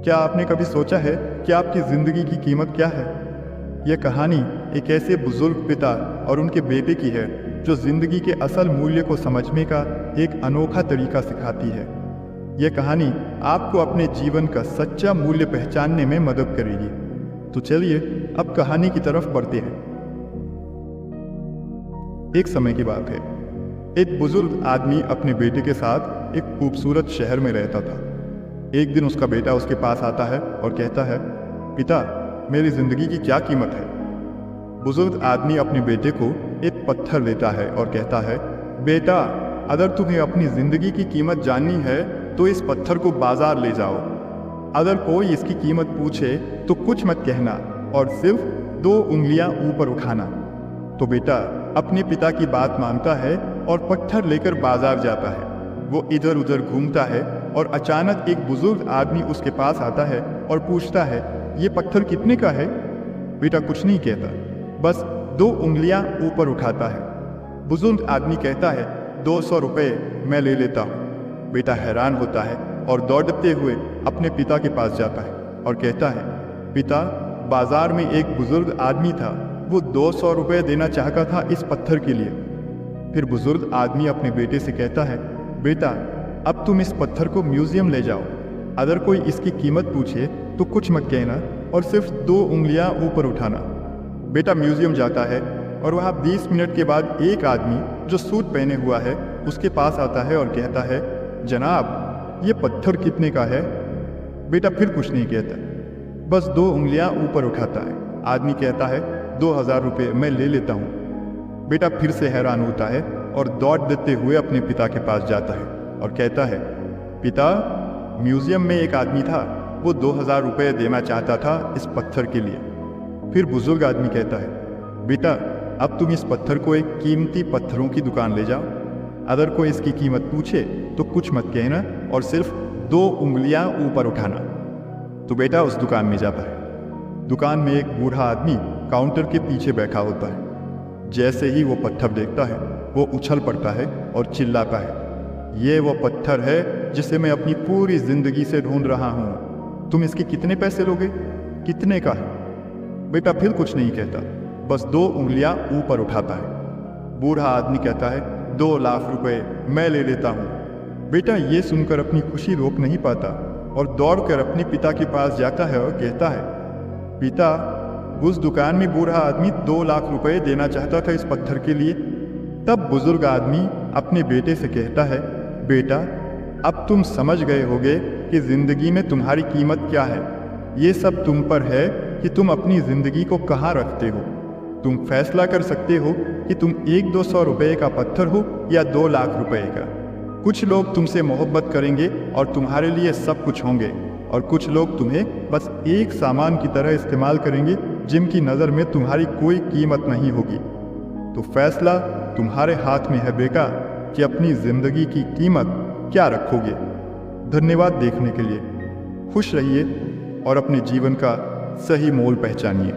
क्या आपने कभी सोचा है कि आपकी ज़िंदगी की कीमत क्या है? यह कहानी एक ऐसे बुजुर्ग पिता और उनके बेटे की है जो ज़िंदगी के असल मूल्य को समझने का एक अनोखा तरीका सिखाती है। यह कहानी आपको अपने जीवन का सच्चा मूल्य पहचानने में मदद करेगी। तो चलिए अब कहानी की तरफ बढ़ते हैं। एक समय की बात है। एक बुजुर्ग आदमी अपने बेटे के साथ एक खूबसूरत शहर में रहता था। एक दिन उसका बेटा उसके पास आता है और कहता है, पिता, मेरी जिंदगी की क्या कीमत है? बुजुर्ग आदमी अपने बेटे को एक पत्थर देता है और कहता है, बेटा, अगर तुम्हें अपनी जिंदगी की कीमत जाननी है तो इस पत्थर को बाजार ले जाओ। अगर कोई इसकी कीमत पूछे तो कुछ मत कहना और सिर्फ 2 उंगलियां ऊपर उठाना। तो बेटा अपने पिता की बात मानता है और पत्थर लेकर बाजार जाता है। वो इधर उधर घूमता है और अचानक एक बुजुर्ग आदमी उसके पास आता है और पूछता है, ये पत्थर कितने का है? बेटा कुछ नहीं कहता, बस 2 उंगलियां ऊपर उठाता है। बुजुर्ग आदमी कहता है, 200 रुपये मैं ले लेता हूँ। बेटा हैरान होता है और दौड़ते हुए अपने पिता के पास जाता है और कहता है, पिता, बाजार में एक बुजुर्ग आदमी था, वो 200 रुपये देना चाहता था इस पत्थर के लिए। फिर बुजुर्ग आदमी अपने बेटे से कहता है, बेटा, अब तुम इस पत्थर को म्यूजियम ले जाओ। अगर कोई इसकी कीमत पूछे तो कुछ मत कहना और सिर्फ 2 उंगलियां ऊपर उठाना। बेटा म्यूजियम जाता है और वहाँ 20 मिनट के बाद एक आदमी जो सूट पहने हुआ है उसके पास आता है और कहता है, जनाब, ये पत्थर कितने का है? बेटा फिर कुछ नहीं कहता, बस 2 उंगलियां ऊपर उठाता है। आदमी कहता है, 2000 रुपये मैं ले लेता हूँ। बेटा फिर से हैरान होता है और दौड़ देते हुए अपने पिता के पास जाता है और कहता है, पिता, म्यूजियम में एक आदमी था, वो 2000 रुपये देना चाहता था इस पत्थर के लिए। फिर बुजुर्ग आदमी कहता है, बेटा, अब तुम इस पत्थर को एक कीमती पत्थरों की दुकान ले जाओ। अगर कोई इसकी कीमत पूछे तो कुछ मत कहना और सिर्फ 2 उंगलियां ऊपर उठाना। तो बेटा उस दुकान में जाता है। दुकान में एक बूढ़ा आदमी काउंटर के पीछे बैठा होता है। जैसे ही वो पत्थर देखता है वो उछल पड़ता है और चिल्लाता है, ये वो पत्थर है जिसे मैं अपनी पूरी जिंदगी से ढूंढ रहा हूँ। तुम इसके कितने पैसे लोगे? कितने का है? बेटा फिर कुछ नहीं कहता, बस 2 उंगलियां ऊपर उठाता है। बूढ़ा आदमी कहता है, 2 लाख रुपए मैं ले लेता हूँ। बेटा ये सुनकर अपनी खुशी रोक नहीं पाता और दौड़कर अपने पिता के पास जाता है और कहता है, पिता, उस दुकान में बूढ़ा आदमी 2 लाख रुपए देना चाहता था इस पत्थर के लिए। तब बुजुर्ग आदमी अपने बेटे से कहता है, बेटा, अब तुम समझ गए होगे कि जिंदगी में तुम्हारी कीमत क्या है। ये सब तुम पर है कि तुम अपनी जिंदगी को कहाँ रखते हो। तुम फैसला कर सकते हो कि तुम 100-200 रुपये का पत्थर हो या 2 लाख रुपए का। कुछ लोग तुमसे मोहब्बत करेंगे और तुम्हारे लिए सब कुछ होंगे, और कुछ लोग तुम्हें बस एक सामान की तरह इस्तेमाल करेंगे जिनकी नज़र में तुम्हारी कोई कीमत नहीं होगी। तो फैसला तुम्हारे हाथ में है बेटा कि अपनी जिंदगी की कीमत क्या रखोगे। धन्यवाद देखने के लिए। खुश रहिए और अपने जीवन का सही मोल पहचानिए।